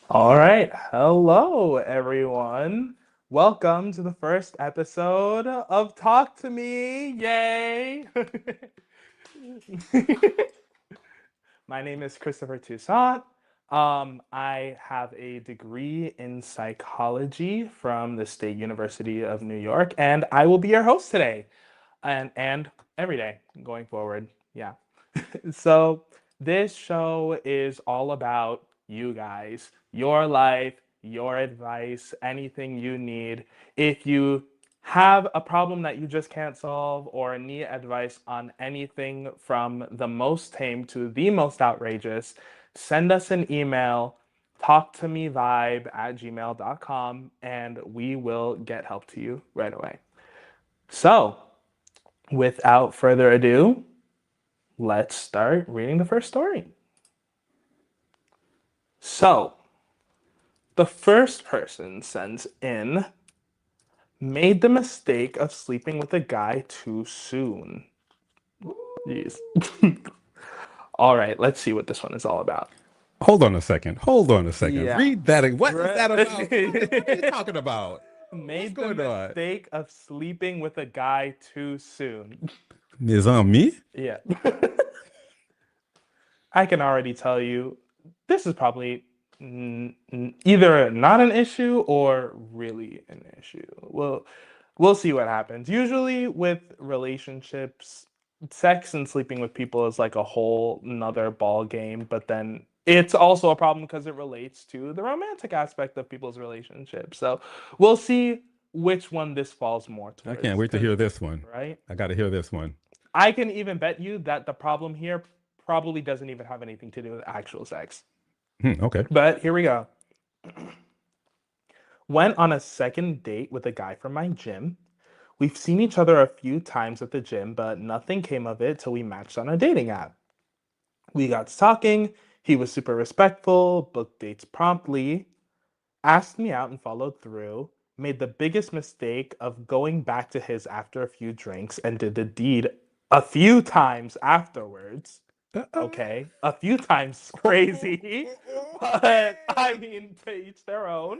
All right. Hello, everyone. Welcome to the first episode of Talk to Me. Yay! My name is Christopher Toussaint. I have a degree in psychology from the State University of New York, and I will be your host today and every day going forward. Yeah. So this show is all about you guys, your life, your advice, anything you need. If you have a problem that you just can't solve or need advice on anything from the most tame to the most outrageous, send us an email, talktomevibe@gmail.com, and we will get help to you right away. So, without further ado, let's start reading the first story. So, the first person sends in, made the mistake of sleeping with a guy too soon. Jeez. All right, let's see what this one is all about. Hold on a second. Yeah. Read that. What is that about? What are you talking about? Made the What's going on? mistake of sleeping with a guy too soon. Mes amis? Yeah. I can already tell you this is probably either not an issue or really an issue. We'll see what happens. Usually with relationships, sex and sleeping with people is like a whole nother ball game, but then it's also a problem because it relates to the romantic aspect of people's relationships. So we'll see which one this falls more I towards. can't wait to hear this one. Right? I got to hear this one. I can even bet you that the problem here probably doesn't even have anything to do with actual sex. Okay. But here we go. Went on a second date with a guy from my gym. We've seen each other a few times at the gym, but nothing came of it till we matched on a dating app. We got talking. He was super respectful, booked dates promptly, asked me out and followed through, made the biggest mistake of going back to his after a few drinks and did the deed a few times afterwards. Okay, a few times crazy, but I mean, to each their own.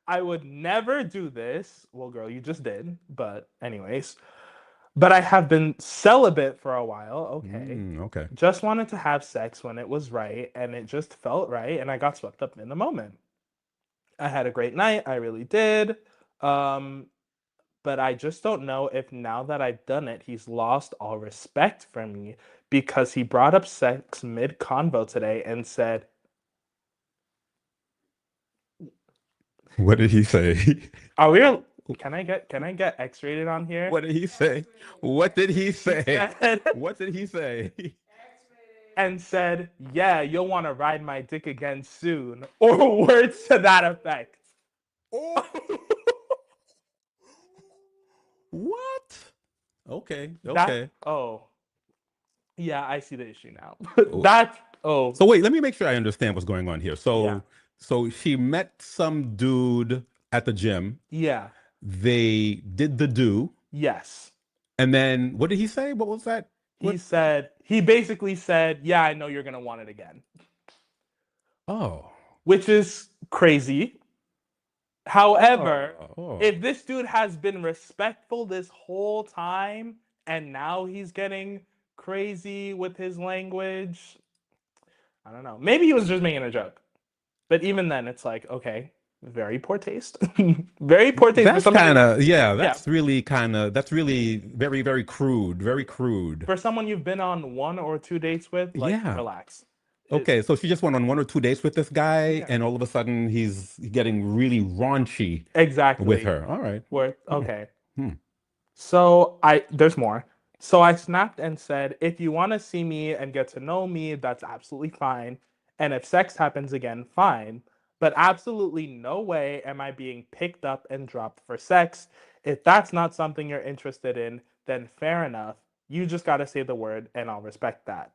I would never do this. Well, girl, you just did, but anyways. But I have been celibate for a while. Okay. Okay. Just wanted to have sex when it was right, and it just felt right, and I got swept up in the moment. I had a great night. I really did. But I just don't know if now that I've done it, he's lost all respect for me because he brought up sex mid-convo today and said, What did he say? "Are we? Can I get X-rated on here?" What did he say? What did he say? Said, What did he say? and said, "Yeah, you'll want to ride my dick again soon," or words to that effect. Oh. What? Okay. Oh, yeah, I see the issue now. So wait, let me make sure I understand what's going on here. So Yeah. so she met some dude at the gym. Yeah. They did the do. Yes. And then what did he say? What was that? He basically said, "Yeah, I know you're gonna want it again," Oh. which is crazy. However, Oh. if this dude has been respectful this whole time and now he's getting crazy with his language, I don't know. Maybe he was just making a joke. But even then, it's like, okay, very poor taste. Very poor taste. That's kind of, that's really very, very crude. Very crude. For someone you've been on 1 or 2 dates with, like, relax. Okay, so she just went on 1 or 2 dates with this guy, and all of a sudden he's getting really raunchy exactly with her. All right. Okay. Hmm. So there's more. So I snapped and said, if you want to see me and get to know me, that's absolutely fine. And if sex happens again, fine. But absolutely no way am I being picked up and dropped for sex. If that's not something you're interested in, then fair enough. You just got to say the word and I'll respect that.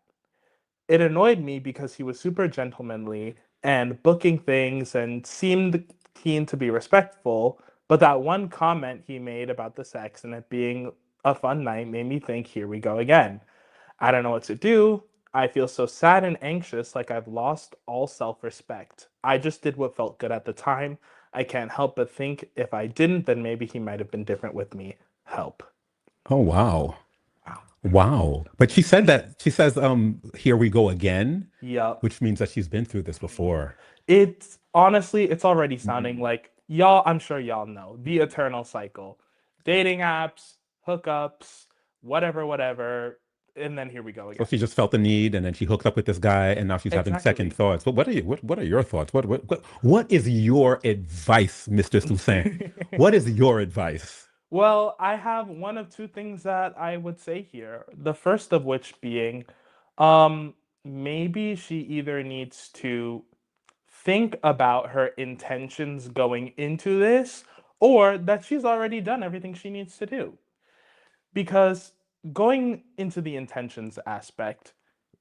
It annoyed me because he was super gentlemanly and booking things and seemed keen to be respectful. But that one comment he made about the sex and it being a fun night made me think, here we go again. I don't know what to do. I feel so sad and anxious, like I've lost all self respect. I just did what felt good at the time. I can't help but think if I didn't, then maybe he might have been different with me. Help. Oh, wow. Wow. Wow. But she said that she says, here we go again, Yep. which means that she's been through this before. It's honestly, it's already sounding Mhm. like y'all, I'm sure y'all know the eternal cycle. Dating apps, hookups, whatever, whatever. And then here we go So again. she just felt the need, and then she hooked up with this guy, and now she's having second Exactly. thoughts. But what are your thoughts? What is your advice, Mr. Toussaint? What is your advice? Well, I have one of two things that I would say here. The first of which being, um, maybe she either needs to think about her intentions going into this, or that she's already done everything she needs to do. Because going into the intentions aspect,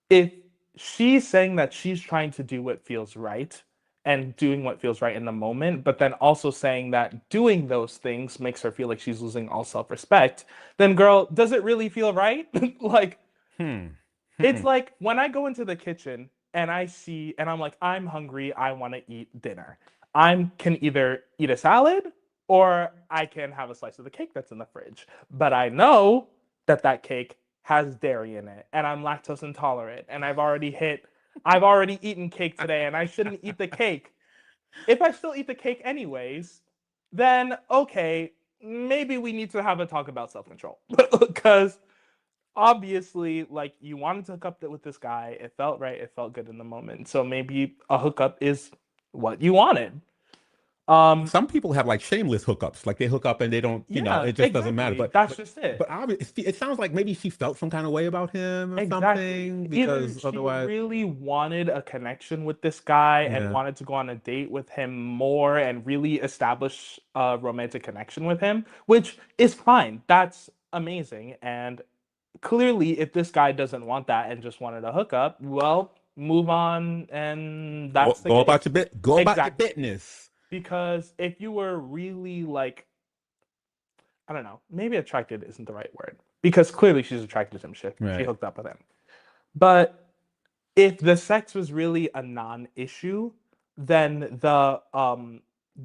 if she's saying that she's trying to do what feels right and doing what feels right in the moment, but then also saying that doing those things makes her feel like she's losing all self respect, then girl, does it really feel right? Like, Hmm. it's Hmm. like when I go into the kitchen and I see, and I'm like, I'm hungry, I want to eat dinner. I can either eat a salad or I can have a slice of the cake that's in the fridge. But I know that that cake has dairy in it and I'm lactose intolerant and I've already eaten cake today and I shouldn't eat the cake. If I still eat the cake anyways, then okay, maybe we need to have a talk about self control. Because obviously, like you wanted to hook up with this guy. It felt right. It felt good in the moment. So maybe a hookup is what you wanted. Um, Some people have like shameless hookups, like they hook up and they don't, yeah, it just doesn't matter. exactly. But That's but just it. but obviously, it sounds like maybe she felt some kind of way about him or Exactly. something, Either because she otherwise, really wanted a connection with this guy and yeah. wanted to go on a date with him more and really establish a romantic connection with him, which is fine. That's amazing. And clearly, if this guy doesn't want that and just wanted a hookup, well, move on, and Go that's the go about case. your go about your Exactly. business. Because if you were really like, I don't know, maybe attracted isn't the right word. Because clearly she's attracted to him. She Right. hooked up with him. But if the sex was really a non-issue, then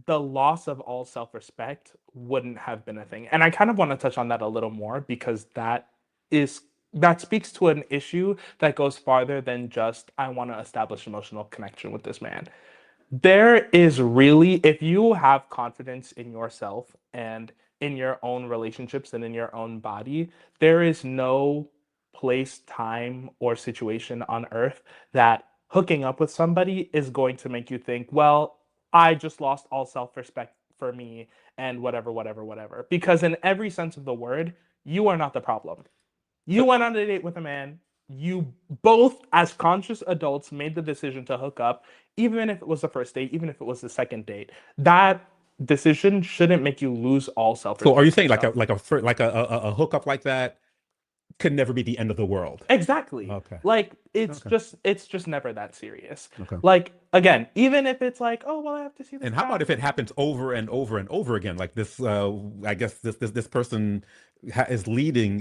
the loss of all self-respect wouldn't have been a thing. And I kind of want to touch on that a little more because is that speaks to an issue that goes farther than just I want to establish emotional connection with this man. There is really, if you have confidence in yourself and in your own relationships and in your own body, there is no place, time, or situation on earth that hooking up with somebody is going to make you think, well, I just lost all self respect for me and whatever, whatever, whatever. Because in every sense of the word, you are not the problem. You So went on a date with a man. You both, as conscious adults, made the decision to hook up, even if it was the first date, even if it was the second date. That decision shouldn't make you lose all so are self-respect you for saying like yourself. a hookup like that could never be the end of the world? Exactly. Okay. Like Okay. it's just never that serious. Okay. Like again, even if it's like, oh well, I have to see this And how guy about if and it I'm gonna happens over and over and over again? Like this, I guess this person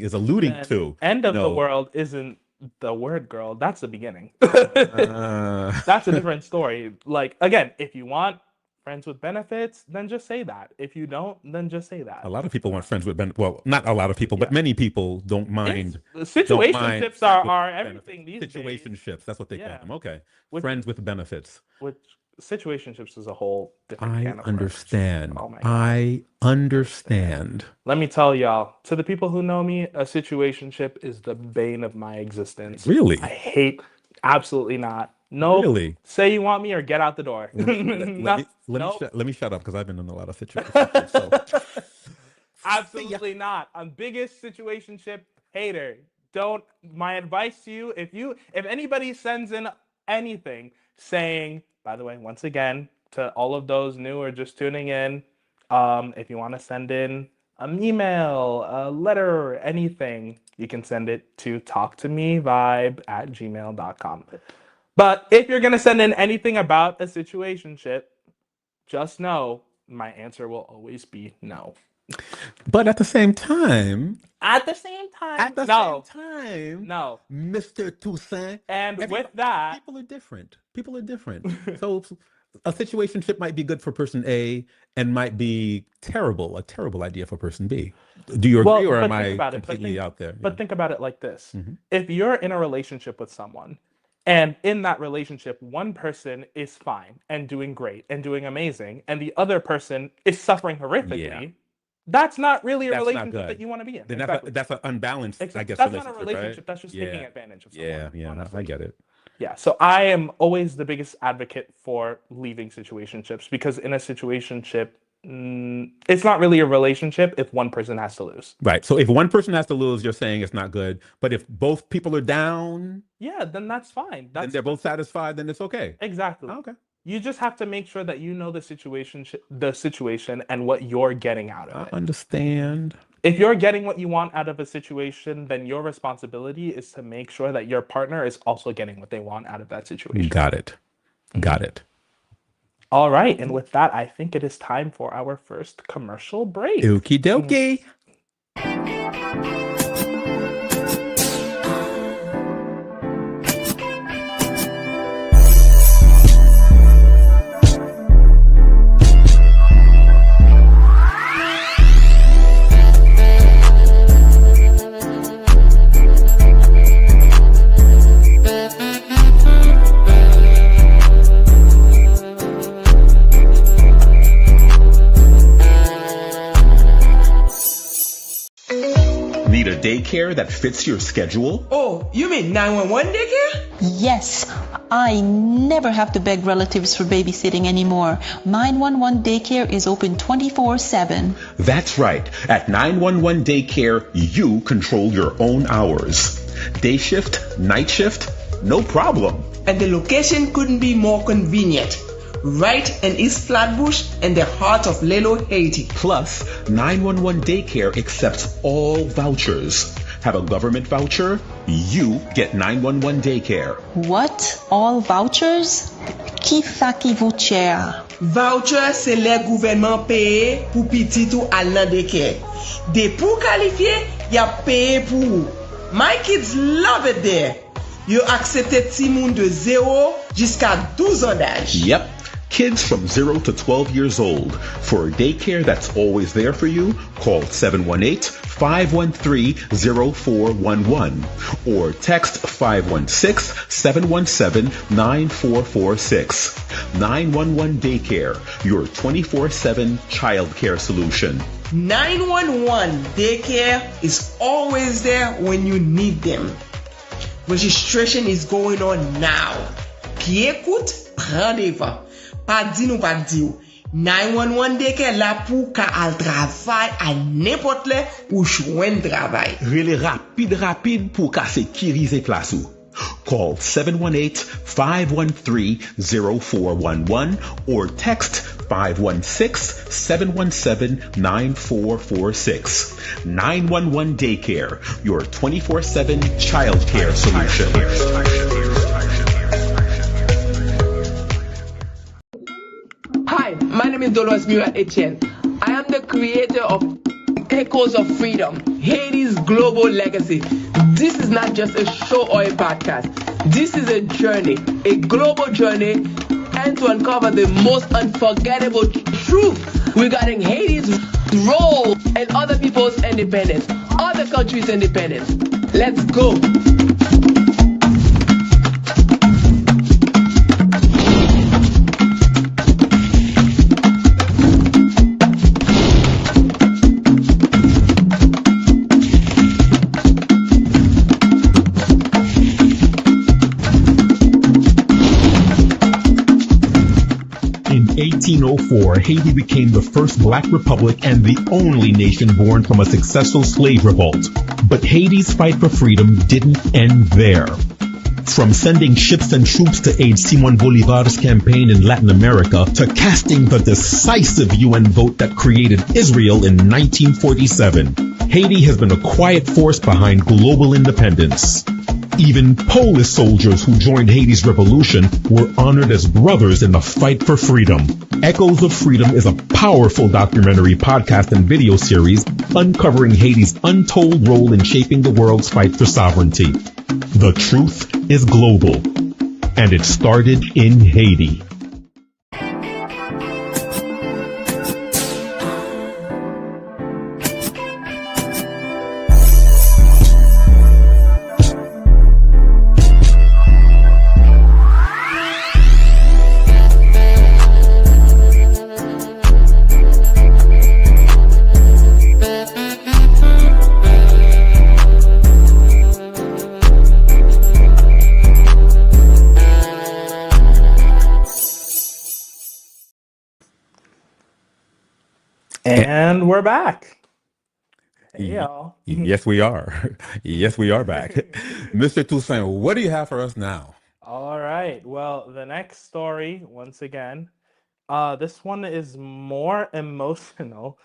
is alluding then to, end you of the know, world isn't the word, girl. That's the beginning. uh, That's a different story. Like again, if you want friends with benefits, then just say that. If you don't, then just say a that. lot of people want friends with well, not a lot of people, but Yeah. many people It's don't mind situationships friends with are benefits. everything these days. Situationships, that's what they call Yeah. them. Okay. Which Friends with benefits. which situationships is a whole different I can of worms. understand. Oh my God. I Understand. understand. Let me tell y'all, to the people who know me, a situationship is the bane of my existence. I Really? hate, absolutely not. Nope. Really? Say you want me or get out the door. Not, nope. Let me shut up because I've been in a lot of situationships. So see ya. Absolutely not. I'm biggest situationship Hater, don't. My advice to you: if anybody sends in anything saying, by the way, once again, to all of those new or just tuning in, if you want to send in an email, a letter, anything, you can send it to talktomevibe@gmail.com. But if you're gonna send in anything about a situationship, just know my answer will always be no. But at the same time, At the same time, at the no, same time, no. Mr. Toussaint, And with that, people are different. People are different. So a situationship might be good for person A and might be a terrible idea for person B. Do you agree, well, or am but think I about it. completely out there? But think about it like this: Mhm. if you're in a relationship with someone, and in that relationship, one person is fine and doing great and doing amazing, and the other person is suffering Yeah. horrifically, that's not really a That's not relationship that good. you want to be in. Then Exactly. that's an unbalanced, I guess, That's not a relationship, right? relationship. That's just taking Yeah. advantage of Yeah. someone. Yeah. I Honestly. get it. Yeah, so I am always the biggest advocate for leaving situationships because in a situationship, it's not really a relationship if one person has to lose. Right. So if one person has to lose, you're saying it's not good. But if both people are down, Yeah, then that's fine. then they're both satisfied, then it's okay. Exactly. Okay. You just have to make sure that you know the situation and what you're getting out of I it. understand. If you're getting what you want out of a situation, then your responsibility is to make sure that your partner is also getting what they want out of that situation. Got it. Got it. All right, and with that, I think it is time for our first commercial break. Okie dokie. Need a daycare that fits your schedule? Oh, you mean 911 daycare? Yes, I never have to beg relatives for babysitting anymore. 911 Daycare is open 24/7. That's right. At 911 Daycare, you control your own hours. Day shift, night shift, no problem. And the location couldn't be more convenient. Right in East Flatbush in the heart of Lelo, Haiti. Plus, 911 Daycare accepts all vouchers. Have a government voucher? You get 911 Daycare. What? All vouchers? Qui fa qui vaut cher? Voucher, c'est le gouvernement paye pour petit ou al nan daycare. De pour qualifier, y a payé pour. My kids love it there. You accepte ti moun de 0 jusqu'à 12 ans d'âge. Yep. Kids from 0 to 12 years old. For a daycare that's always there for you, call 718-513-0411 or text 516-717-9446. 911 Daycare, your 24/7 childcare solution. 911 Daycare is always there when you need them. Registration is going on now. Qui écoute, prends des vents. Pas di nou pas di ou. 911 Daycare la pou ka al travay à n'importe le ou jwen travay. Rele rapide pour ka sécuriser place ou. Call 718-513-0411 or text 516-717-9446. 911 Daycare, your 24/7 childcare solution. Hi, my name is Dolores Mura Etienne. I am the creator of Echoes of Freedom, Haiti's global legacy. This is not just a show or a podcast. This is a journey, a global journey, and to uncover the most unforgettable truth regarding Haiti's role and other people's independence, other countries' independence. Let's go. In 1804, Haiti became the first black republic and the only nation born from a successful slave revolt. But Haiti's fight for freedom didn't end there. From sending ships and troops to aid Simon Bolivar's campaign in Latin America to casting the decisive UN vote that created Israel in 1947, Haiti has been a quiet force behind global independence. Even Polish soldiers who joined Haiti's revolution were honored as brothers in the fight for freedom. Echoes of Freedom is a powerful documentary, podcast, and video series uncovering Haiti's untold role in shaping the world's fight for sovereignty. The truth is global, and it started in Haiti. And we're back. Hey, y'all. Yes, we are. Yes, we are back. Mr. Toussaint, what do you have for us now? All right. Well, the next story, once again, this one is more emotional.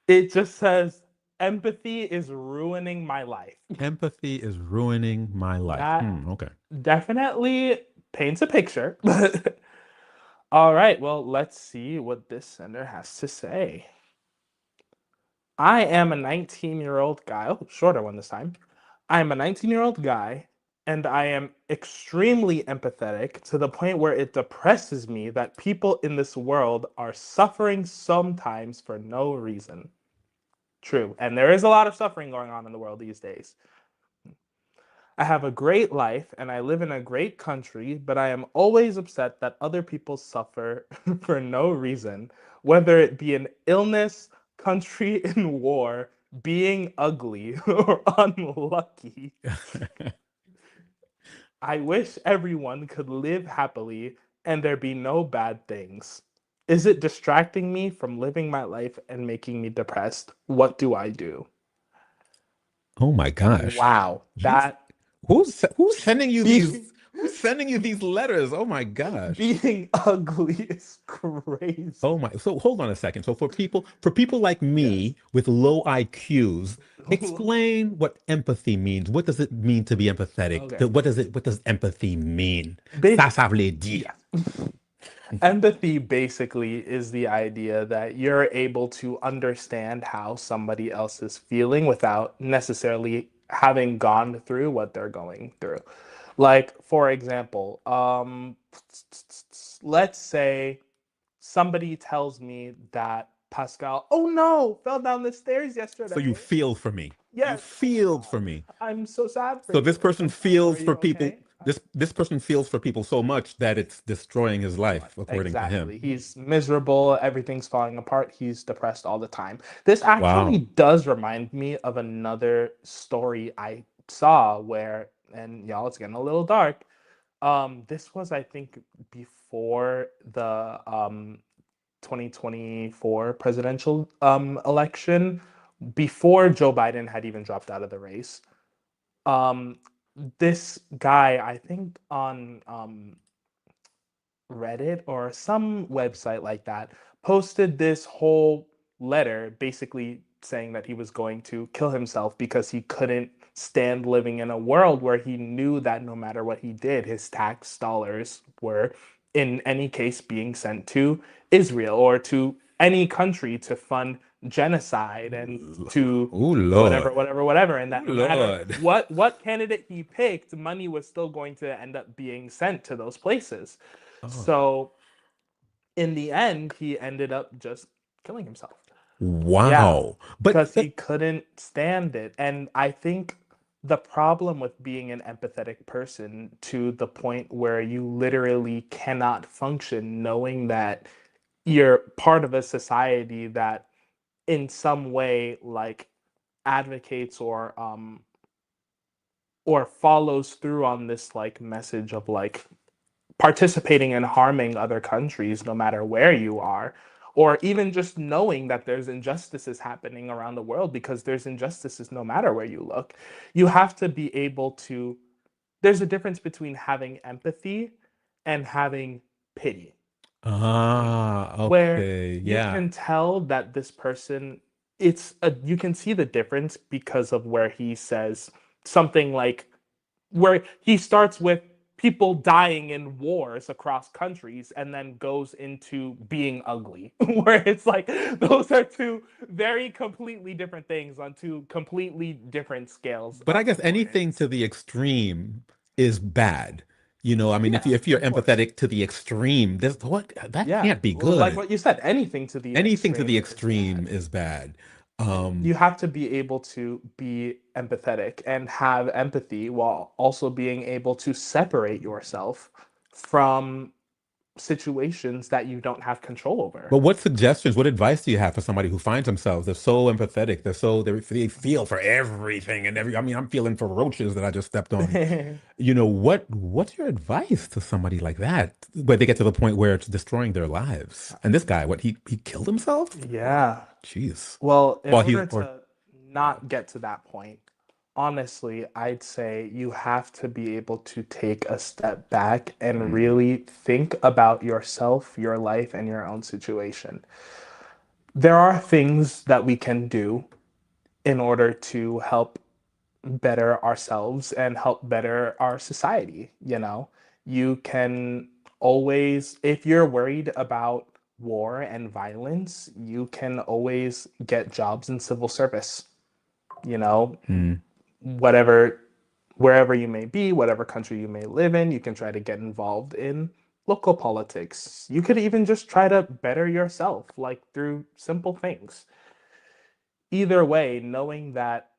It just says, empathy is ruining my life. Empathy is ruining my life. That Okay. definitely paints a picture. All right. Well, let's see what this sender has to say. I am a 19-year-old guy. Oh, shorter one this time. I am a 19-year-old guy, and I am extremely empathetic to the point where it depresses me that people in this world are suffering sometimes for no reason. True. And there is a lot of suffering going on in the world these days. I have a great life and I live in a great country, but I am always upset that other people suffer for no reason, whether it be an illness, country in war, being ugly, or unlucky. I wish everyone could live happily and there be no bad things. Is it distracting me from living my life and making me depressed? What do I do? Oh my gosh. Wow. That Who's sending you these who's sending you these letters? Oh my gosh. being ugly is crazy. Oh my, so hold on a second. So for people like me with low IQs, explain what empathy means. What does it mean to be empathetic? Okay. What does empathy mean? Bas- Ça veut dire. Empathy basically is the idea that you're able to understand how somebody else is feeling without necessarily having gone through what they're going through. Like, for example, let's say somebody tells me that Pascal, oh no, fell down the stairs yesterday. So you feel for me. Yes. You feel for me. I'm so sad for So you. this person feels Are you for people. okay? This person feels for people so much that it's destroying his life, according to him. Exactly. He's miserable. Everything's falling apart. He's depressed all the time. This actually does remind me of another story I saw where, and y'all, it's getting a little dark. This was, I think, before the 2024 presidential election, before Joe Biden had even dropped out of the race. This guy, I think on Reddit or some website like that, posted this whole letter basically saying that he was going to kill himself because he couldn't stand living in a world where he knew that no matter what he did, his tax dollars were in any case being sent to Israel or to any country to fund genocide and to whatever, and that no matter what candidate he picked, money was still going to end up being sent to those places. So in the end, he ended up just killing himself. Wow. Yeah, because he couldn't stand it. And I think the problem with being an empathetic person to the point where you literally cannot function knowing that you're part of a society that in some way like advocates or follows through on this like message of like participating in harming other countries no matter where you are, or even just knowing that there's injustices happening around the world, because there's injustices no matter where you look. You have to be able to, there's a difference between having empathy and having pity, Ah, where okay. you Yeah. can tell that this person, you can see the difference because of where he says something like, where he starts with people dying in wars across countries and then goes into being ugly, where it's like those are two very completely different things on two completely different scales But I of guess anything importance. to the extreme is bad. You know, I mean, Yeah, if you're of course. empathetic to the extreme, this what that Yeah, can't be like good. what you said, anything to the Anything to the extreme is extreme bad. is bad. You have to be able to be empathetic and have empathy while also being able to separate yourself from situations that you don't have control over. But what suggestions, what advice do you have for somebody who finds themselves, they're so empathetic, they feel for everything and every, I mean, I'm feeling for roaches that I just stepped on. You know, what's your advice to somebody like that, where they get to the point where it's destroying their lives? And this guy, what, he killed himself? Yeah. Jeez. Well, in Well, he order or to not get to that point, honestly, I'd say you have to be able to take a step back and really think about yourself, your life, and your own situation. There are things that we can do in order to help better ourselves and help better our society. You can always, if you're worried about war and violence, you can always get jobs in civil service, you know, Mm. whatever, wherever you may be, whatever country you may live in, you can try to get involved in local politics. You could even just try to better yourself, like through simple things. Either way, knowing that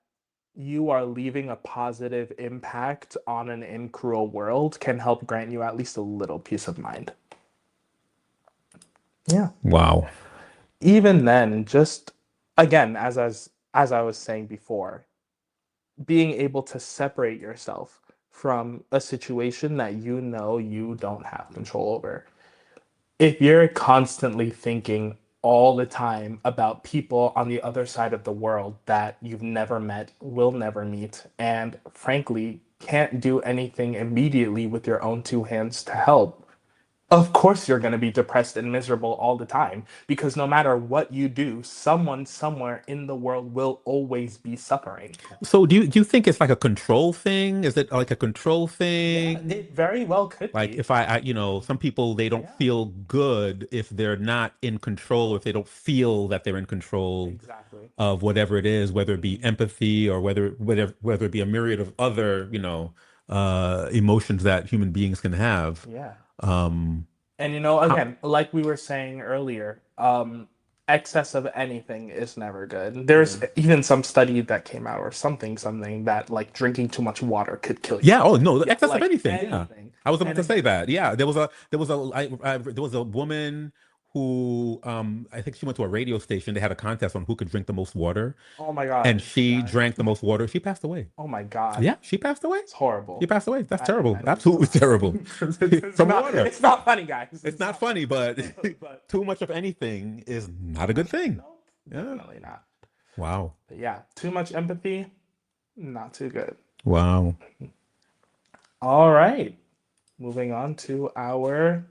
you are leaving a positive impact on an incruel world can help grant you at least a little peace of mind. Yeah. Wow. Even then, just again, as I was saying before, being able to separate yourself from a situation that you know you don't have control over. If you're constantly thinking all the time about people on the other side of the world that you've never met, will never meet, and frankly can't do anything immediately with your own two hands to help, of course you're going to be depressed and miserable all the time, because no matter what you do, someone somewhere in the world will always be suffering. So do you think it's like a control thing? Is it like a control Yeah, thing? it very well could Like be. if you know, some people, they don't Yeah, feel good if they're not in control, or if they don't feel that they're in control exactly. of whatever it is, whether it be Mhm. empathy or whether it be a myriad of other, you know, emotions that human beings can have. Yeah. Um, And how, again, like we were saying earlier, excess of anything is never good. There's even some study that came out or something that like drinking too much water could kill you. yeah. Oh no, the excess of Like anything. Yeah, anything. I was about And to say again, that. Yeah, there was a woman who I think she went to a radio station. They had a contest on who could drink the most water, oh my and God, she yeah. drank the most water. She passed away. Oh my God, Yeah, she passed away. it's She horrible. passed away. That's I terrible. need to Absolutely laugh. terrible. It's From not, water. it's not funny, guys. It's not funny, but But too much of anything is not a good thing. no, Yeah. definitely not. Wow. But yeah, too much empathy, not too good. Wow. All right, moving on to our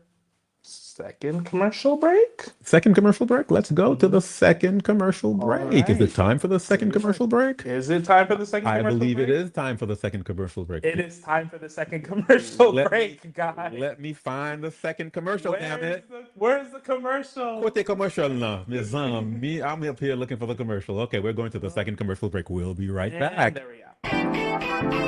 second commercial break. Second commercial break. Let's go to the second commercial All break. Is it right. time for the second Seems like- commercial break? Is it time for the second I commercial believe break? it is time for the second commercial break. It is time for the second commercial Let me- break, guys. Let me find the second commercial, damn it. Where's the commercial? What the commercial now? Miss me, I'm up here looking for the commercial. Okay, we're going to the second commercial break. We'll be right And back. there we go.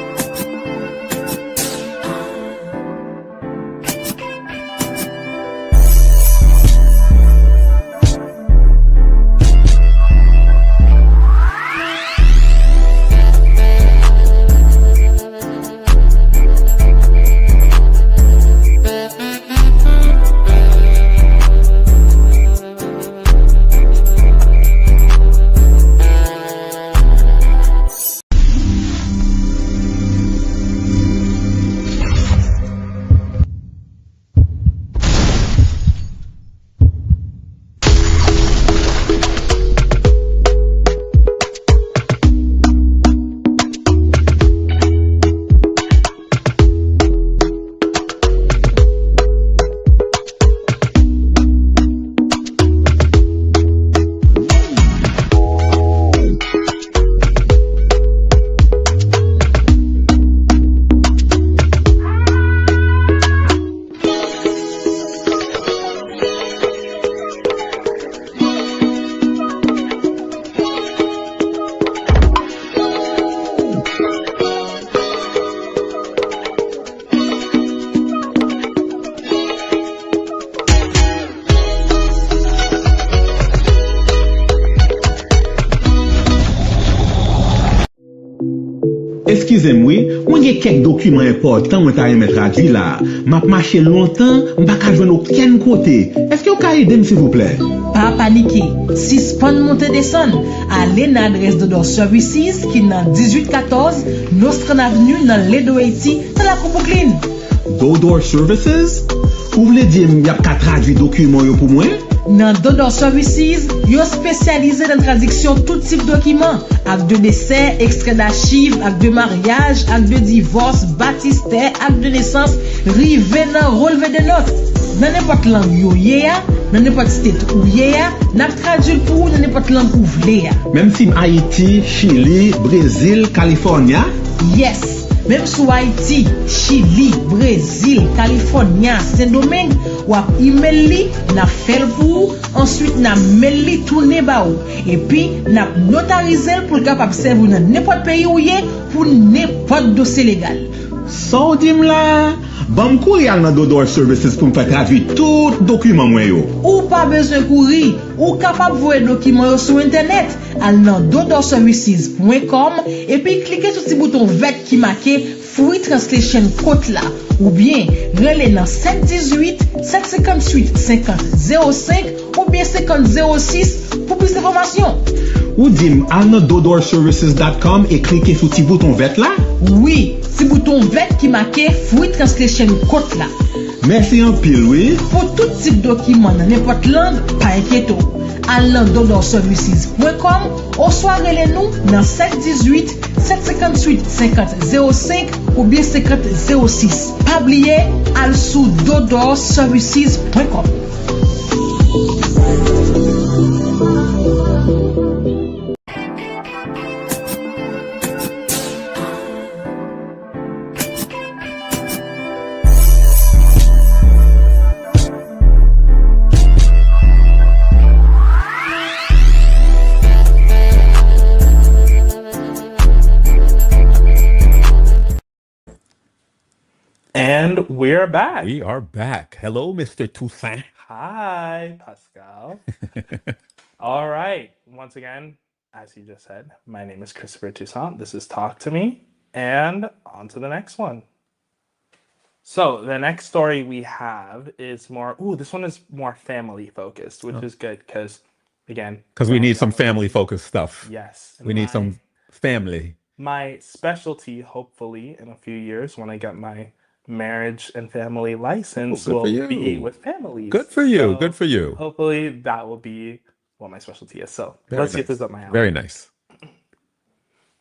Excusez-moi, moi j'ai quelques documents importants moi t'ai mettre traduit là. M'a marché longtemps, m'pas ka joindre aucun côté. Est-ce que vous pouvez aider s'il vous plaît? Pas paniquer. Si spawn monte descend, allez dans l'adresse de Door Services qui est dans 1814 Nostran Avenue dans Ledo Haiti, dans la coupe Brooklyn. Door Services? Vous voulez dire m'y a qu'à traduire documents yo pour moi? Dans Door Services, yo spécialisé dans traduction tout type de documents, acte de décès, extrait d'archives, acte de mariage, acte de divorce, baptistère, acte de naissance, rivé dans relevé de notes. Dans n'importe langue yo yéa, dans n'importe state ou yéa, n'a traduit pour dans n'importe langue ou vléa. Même si Haïti, Chili, Brésil, California? Yes. Même sous Haïti, Chili, Brésil, Californie, Saint-Domingue, ou à email li, n'a fait pour, ensuite n'a mail li tourner ba ou. Et puis n'a notarisé pour capable servir dans n'importe pays où y est pour n'importe dossier légal. So dim là, bon courir dans Door Services pour me faire traduire tout document moi yo. Ou pas besoin courir, ou capable voir document sur internet, al dans doorservices.com et puis cliquez sur ce bouton vert qui marqué Free Translation Code là ou bien relais dans 718 758 50 05 ou bien 50 06 pour plus d'informations. Ou dim al dans doorservices.com et cliquez sur ce bouton vert là? Oui, ce bouton vert qui marqué Free Translation Code là. Merci en pile, oui. Pour tout type de document dans n'importe langue, pas inquiéto. Allant doorservices.com ou soit relais-nous dans 718 758 50 05 ou bien 50 06. Pas oublier, al sous doorservices.com. And we're back. We are back. Hello, Mr. Toussaint. Hi, Pascal. All right. Once again, as you just said, my name is Christopher Toussaint. This is Talk to Me. And on to the next one. So the next story we have is this one is more family focused, which is good because, again, Because we need some family focused stuff. yes, We need some family. my specialty, hopefully, in a few years when I get my marriage and family license, good will for you. be with families. Good for you. So Good for you. hopefully that will be what my specialty is. So Very let's see if nice. this is up my alley. Very nice.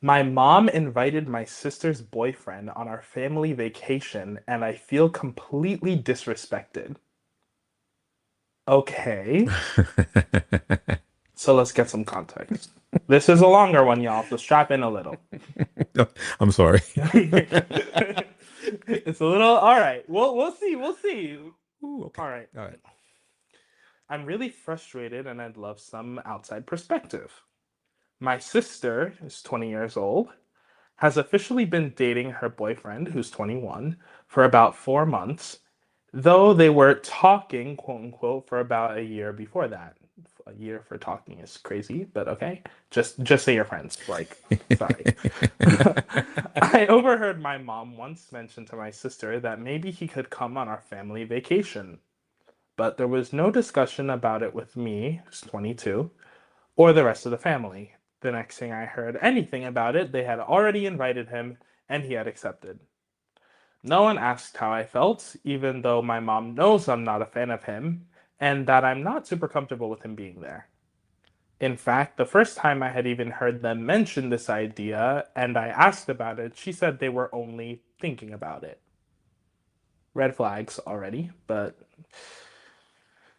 My mom invited my sister's boyfriend on our family vacation, and I feel completely disrespected. Okay, so let's get some context. This is a longer one, y'all, so strap in a little. I'm sorry. It's a little, all right. We'll see. Ooh, okay. All right. All right. I'm really frustrated and I'd love some outside perspective. My sister is 20 years old, has officially been dating her boyfriend, who's 21, for about 4 months, though they were talking, quote unquote, for about a year before that. A year for talking is crazy, but okay. Just say you're friends. Like, sorry. I overheard my mom once mention to my sister that maybe he could come on our family vacation. But there was no discussion about it with me, who's 22, or the rest of the family. The next thing I heard anything about it, they had already invited him and he had accepted. No one asked how I felt, even though my mom knows I'm not a fan of him and that I'm not super comfortable with him being there. In fact, the first time I had even heard them mention this idea and I asked about it, she said they were only thinking about it. Red flags already, but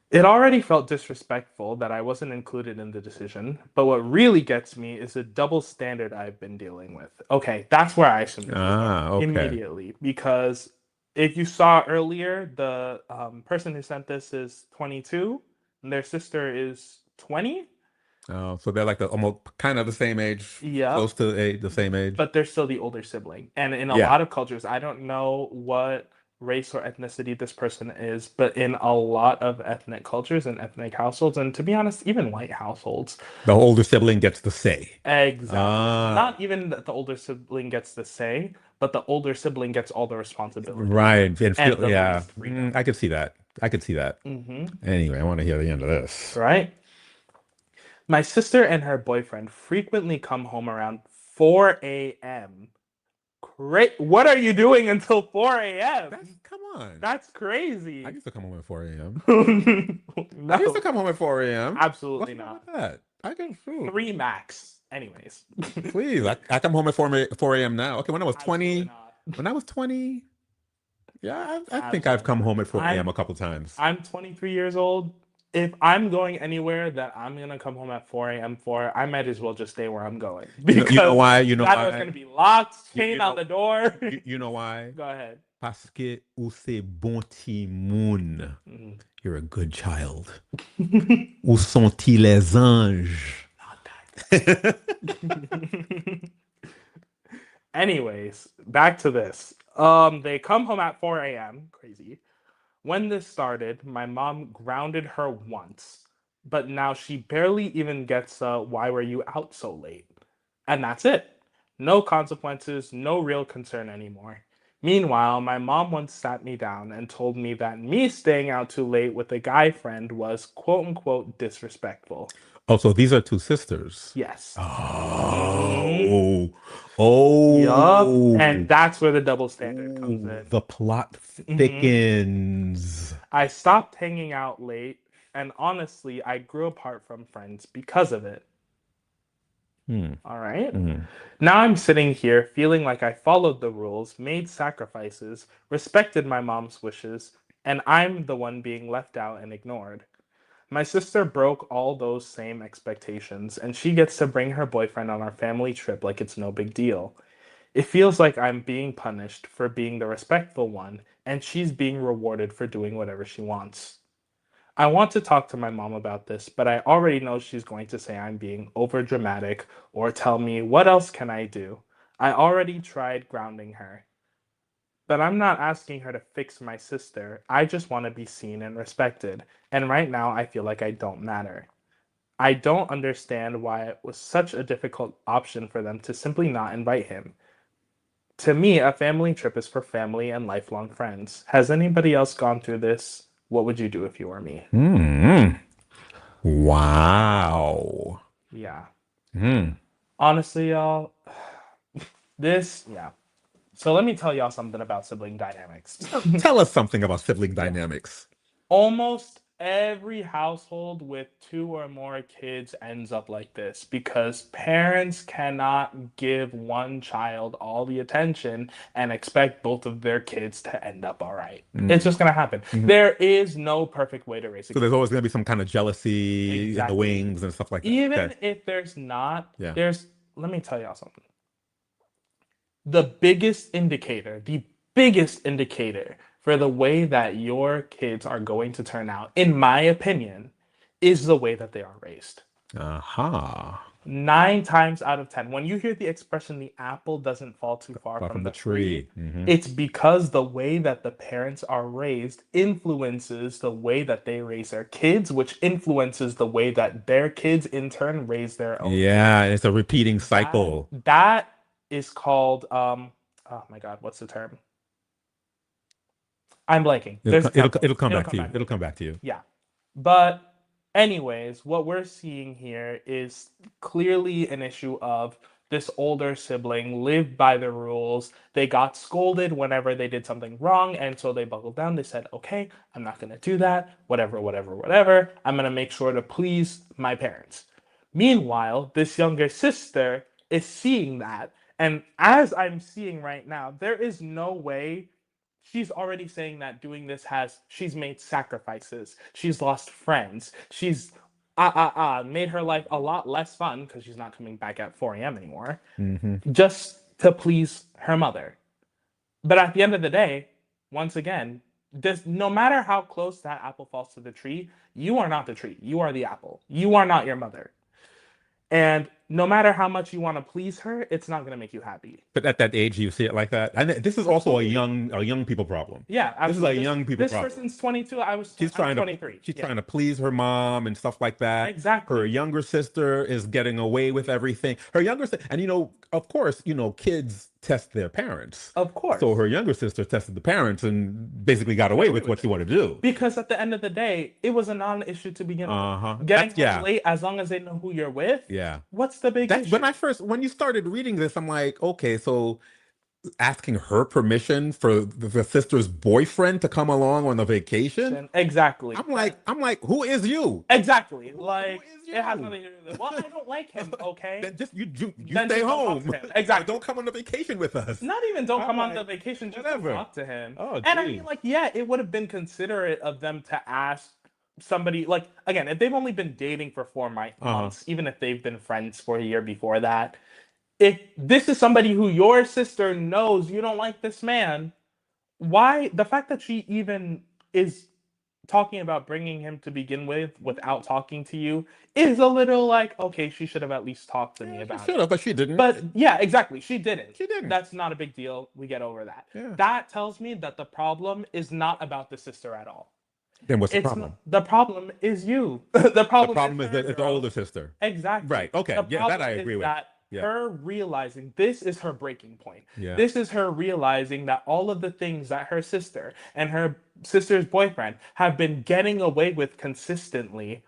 it already felt disrespectful that I wasn't included in the decision, but what really gets me is the double standard I've been dealing with. Okay, that's where I should move Okay. immediately, because if you saw earlier, the person who sent this is 22, and their sister is 20. Oh, so they're like almost kind of the same age, Yeah, close to the same age. but they're still the older sibling. And in a Yeah. lot of cultures, I don't know what race or ethnicity this person is, but in a lot of ethnic cultures and ethnic households, and to be honest, even white households, The older sibling gets the say. exactly. Ah, Not even that the older sibling gets the say, but the older sibling gets all the responsibility right. And and feel, the yeah. least freedom. I could see that. I could see that. Anyway, I want to hear the end of this. Right? My sister and her boyfriend frequently come home around 4 a.m. What are you doing until 4 a.m.? Come on. That's I crazy. used to come home at 4 a.m. I used to No, come home at 4 a.m. absolutely What's wrong not. with that? I can shoot. Three max. Anyways, Please. I come home at 4 a.m. now. Okay, absolutely not. when I was 20, yeah, I think I've Absolutely come not. home at 4 a.m. a couple times. I'm 23 years old. If I'm going anywhere that I'm gonna come home at 4 a.m. for, I might as well just stay where I'm going You know because why? You know that door's why? gonna be locked, chain You on know the door. you know why? Go ahead. Parce que ou c'est bon ti moun. Mm. You're a good child. Où sont-ils les anges? Anyways, back to this. They come home at 4 a.m. Crazy. When this started, my mom grounded her once, but now she barely even gets why were you out so late? And that's it. No consequences, no real concern anymore. Meanwhile, my mom once sat me down and told me that me staying out too late with a guy friend was quote unquote disrespectful. Oh, so these are two sisters. Yes. Mm-hmm. Oh, Yup. oh, And that's where the double standard comes in. the plot Mhm. thickens. I stopped hanging out late, and honestly, I grew apart from friends because of it. Hmm. All right. Hmm. Now I'm sitting here feeling like I followed the rules, made sacrifices, respected my mom's wishes, and I'm the one being left out and ignored. My sister broke all those same expectations, and she gets to bring her boyfriend on our family trip like it's no big deal. It feels like I'm being punished for being the respectful one, and she's being rewarded for doing whatever she wants. I want to talk to my mom about this, but I already know she's going to say I'm being over dramatic or tell me what else can I do. I already tried grounding her, but I'm not asking her to fix my sister. I just want to be seen and respected, and right now I feel like I don't matter. I don't understand why it was such a difficult option for them to simply not invite him. To me, a family trip is for family and lifelong friends. Has anybody else gone through this? What would you do if you were me? Hmm. Wow. Yeah. Hmm. Honestly, y'all, yeah. So let me tell y'all something about sibling dynamics. Tell us something about sibling Yeah. dynamics. Almost every household with two or more kids ends up like this because parents cannot give one child all the attention and expect both of their kids to end up all right. It's just going to happen. There is no perfect way to raise a So kid. there's always going to be some kind of jealousy in the Exactly. wings and stuff like that. Even Okay. if there's not, Yeah. let me tell y'all something. The biggest indicator for the way that your kids are going to turn out, in my opinion, is the way that they are raised. Aha. 9 times out of 10, when you hear the expression, the apple doesn't fall too far Far from from the the tree, tree. it's because the way that the parents are raised influences the way that they raise their kids, which influences the way that their kids in turn raise their own Yeah, kids. it's a repeating cycle. That is called oh my god, what's the term? I'm blanking. There's a term for it. It'll come It'll back come to you. back to It'll me. come back to you. Yeah. But anyways, what we're seeing here is clearly an issue of this older sibling lived by the rules. They got scolded whenever they did something wrong, and so they buckled down. They said, okay, I'm not going to do that. Whatever, whatever, whatever. I'm going to make sure to please my parents. Meanwhile, this younger sister is seeing that. And as I'm seeing right now, there is no way she's already saying that doing this she's made sacrifices, she's lost friends, she's made her life a lot less fun because she's not coming back at 4 a.m. anymore, just to please her mother. But at the end of the day, once again, no matter how close that apple falls to the tree, you are not the tree. You are the apple. You are not your mother. And no matter how much you want to please her, it's not going to make you happy. But at that age, you see it like that. And this is also a young people problem. Yeah, This is a absolutely. young people This problem. person's 22. I'm She's 23. trying to please her mom and stuff like that. Exactly. Her younger sister is getting away with everything. Her younger sister, and of course, kids test their parents. Of course. So her younger sister tested the parents and basically got away with what she wanted to do. Because at the end of the day, it was a non-issue to begin with. Getting home late, as long as they know who you're with. Yeah. What's the big issue? When you started reading this, I'm like, okay, so asking her permission for the sister's boyfriend to come along on a vacation. Exactly. I'm like, who is you? Exactly. Like, it has nothing to do with it. Well, I don't like him. Okay. Then just you Then stay just don't home. talk to him. Exactly. Don't come on the vacation with us. Not even don't come on the vacation. Just don't talk to him. Oh, and I mean, like, yeah, it would have been considerate of them to ask somebody, like, again, if they've only been dating for 4 months, even if they've been friends for a year before that, if this is somebody who your sister knows you don't like this man, why the fact that she even is talking about bringing him to begin with without talking to you is a little like, okay, she should have at least talked to me about Should have, but she didn't. But yeah, exactly, she didn't. She didn't. That's not a big deal. We get over that. Yeah. That tells me that the problem is not about the sister at all. Then what's the problem? The problem is you. the problem is that it's the older sister. Exactly. Right. Okay. Yeah, that I agree with. Her realizing this is her breaking point. Yeah. This is her realizing that all of the things that her sister and her sister's boyfriend have been getting away with consistently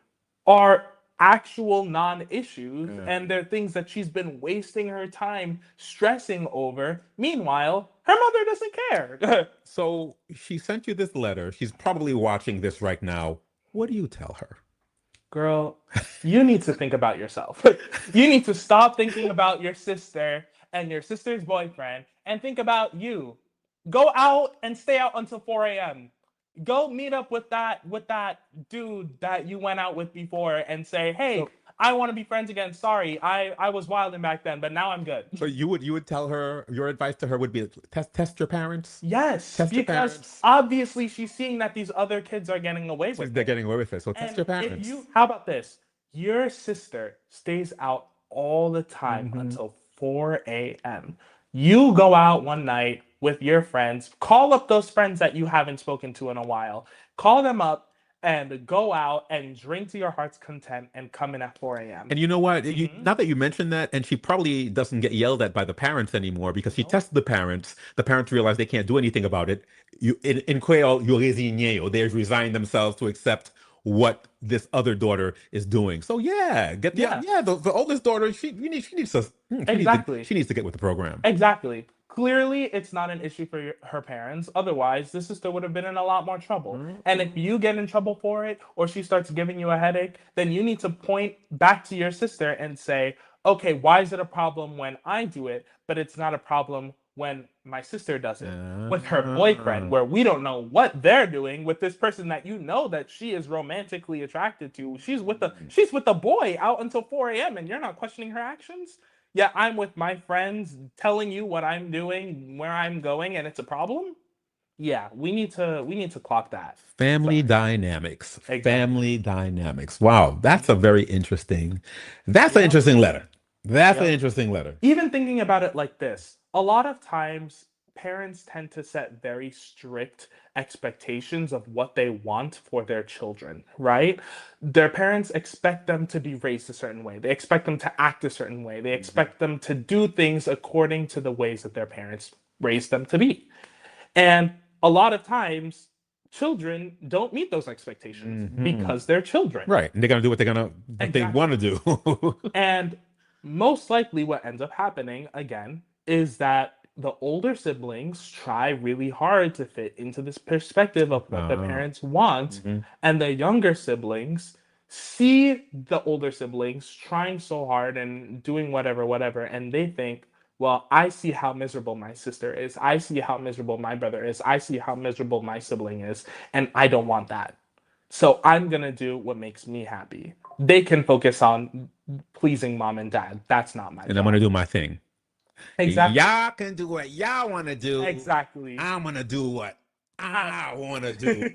are actual non-issues, and they're things that she's been wasting her time stressing over. Meanwhile, her mother doesn't care. So she sent you this letter. She's probably watching this right now. What do you tell her? Girl, you need to think about yourself. You need to stop thinking about your sister and your sister's boyfriend and think about you. Go out and stay out until 4 a.m. Go meet up with that dude that you went out with before and say, hey, I want to be friends again. Sorry, I was wilding back then, but now I'm good. So you would tell her, your advice to her would be test your parents? Yes, test your because parents. obviously she's seeing that these other kids are getting away with it. They're getting away with it, so test your parents. How about this? Your sister stays out all the time until 4 a.m. You go out one night with your friends, call up those friends that you haven't spoken to in a while, call them up, and go out and drink to your heart's content and come in at 4 a.m. And you know what? Now that you mention that, and she probably doesn't get yelled at by the parents anymore because she tested the parents. The parents realize they can't do anything about it. In Creole, you résigné, they resign themselves to accept what this other daughter is doing. So the oldest daughter, she needs to get with the program. Exactly. Clearly, it's not an issue for her parents. Otherwise, the sister would have been in a lot more trouble. And if you get in trouble for it, or she starts giving you a headache, then you need to point back to your sister and say, okay, why is it a problem when I do it, but it's not a problem when my sister does it with her boyfriend, where we don't know what they're doing with this person that you know that she is romantically attracted to. She's with a boy out until 4 a.m. and you're not questioning her actions. Yeah, I'm with my friends telling you what I'm doing, where I'm going, and it's a problem. Yeah, we need to clock that. Family dynamics. Exactly. Family dynamics. Wow, that's a very interesting. That's an interesting letter. That's an interesting letter. Even thinking about it like this, a lot of times parents tend to set very strict expectations of what they want for their children, right? Their parents expect them to be raised a certain way. They expect them to act a certain way. They expect them to do things according to the ways that their parents raised them to be. And a lot of times, children don't meet those expectations because they're children. Right. And they're going to do what they want to do. And most likely what ends up happening, again, is that the older siblings try really hard to fit into this perspective of what the parents want, and the younger siblings see the older siblings trying so hard and doing whatever, and they think, well, I see how miserable my sister is. I see how miserable my brother is. I see how miserable my sibling is, and I don't want that. So I'm going to do what makes me happy. They can focus on pleasing mom and dad. That's not my job. And I'm going to do my thing. Exactly. Y'all can do what y'all want to do. Exactly. I'm going to do what I want to do.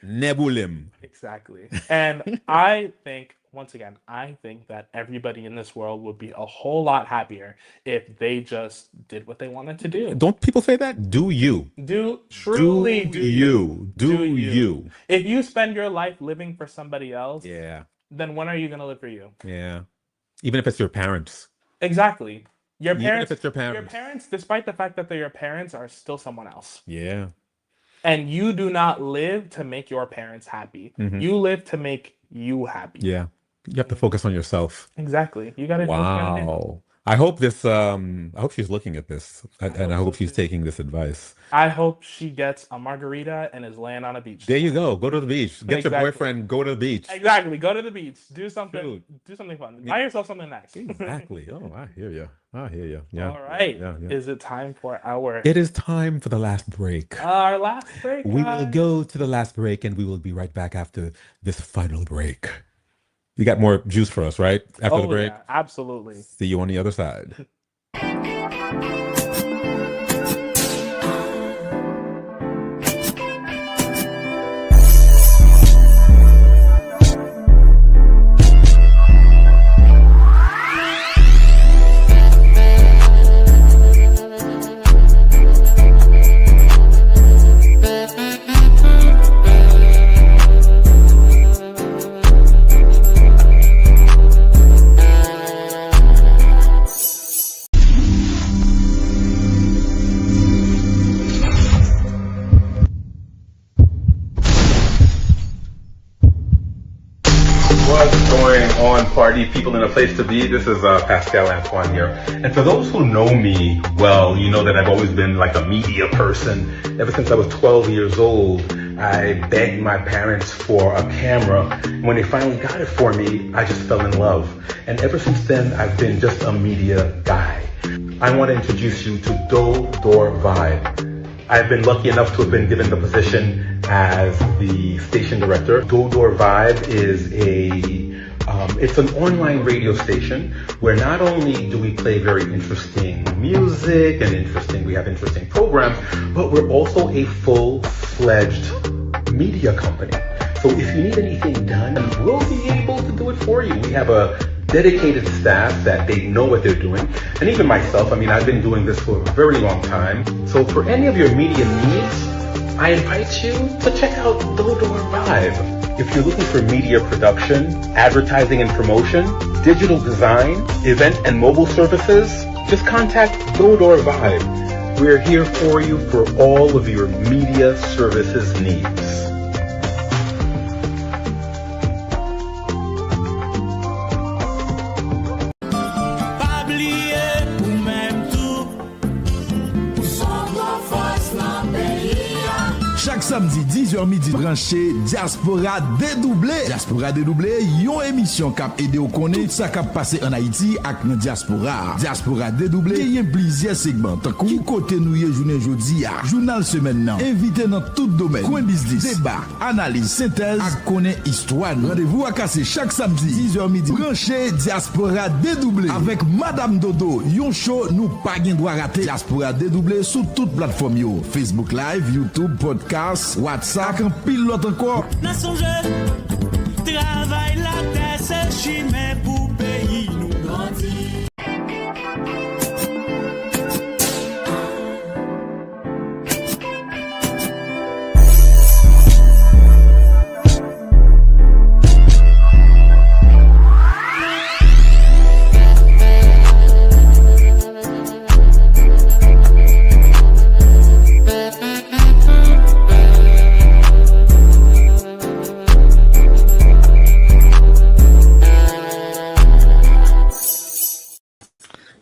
Nebulim. Exactly. And I think once again, I think that everybody in this world would be a whole lot happier if they just did what they wanted to do. Don't people say that? Do you? Truly do you. Do Do you. you? If you spend your life living for somebody else, Yeah. then when are you going to live for you? Yeah. Even if it's your parents. Exactly. Your Even if parents, it's your your parents. parents, despite the fact that they're your parents, are still someone else. Yeah. And you do not live to make your parents happy. You live to make you happy. Yeah. You have to focus on yourself. Exactly. You gotta do what you gotta do. Wow. I hope I hope she's looking at this and I hope she's taking this advice. I hope she gets a margarita and is laying on a beach. There you go. Go to the beach. Get your Exactly. boyfriend, go to the beach. Exactly. Go to the beach. Do something. Dude. Do something fun. Buy yourself something nice. Exactly. Oh, I hear you. I hear you. Yeah. All right. Yeah. Is it time for our It is time for the last break. last break? We will guys? go to the last break and we will be right back after this final break. You got more juice for us, right? After the break? Yeah, absolutely. See you on the other side. What's going on, party people in a place to be? This is Pascal Antoine here. And for those who know me well, you know that I've always been like a media person. Ever since I was 12 years old, I begged my parents for a camera. When they finally got it for me, I just fell in love. And ever since then, I've been just a media guy. I want to introduce you to Do Door Vibe. I've been lucky enough to have been given the position as the station director. Do Door Vibe is it's an online radio station where not only do we play very interesting music and we have interesting programs, but we're also a full-fledged media company. So if you need anything done, we'll be able to do it for you. We have a dedicated staff that they know what they're doing. And even myself, I've been doing this for a very long time. So for any of your media needs, I invite you to check out Do Door Vibe. If you're looking for media production, advertising and promotion, digital design, event and mobile services, just contact Do Door Vibe. We're here for you for all of your media services needs. Chaque samedi 10h midi branché Diaspora Dédoublé. Diaspora Dédoublé, yon émission kap ede ou konen tout sa kap pase en Haïti ak nan diaspora. Diaspora Dédoublé, yon plusieurs segments tan kou kote nou ye jounen jodi a. Journal semaine nan, invité dans tout domaine. Coin business, débat, analyse, synthèse ak konen histoire. Rendez-vous à casser chaque samedi 10h midi branché Diaspora Dédoublé avec Madame Dodo. Yon show nou pa gen droit rater. Diaspora Dédoublé sous toute plateforme yo. Facebook Live, YouTube, podcast, WhatsApp, un pilote encore. N'a songe, travail la terre, c'est chimé pour pays nous grandir.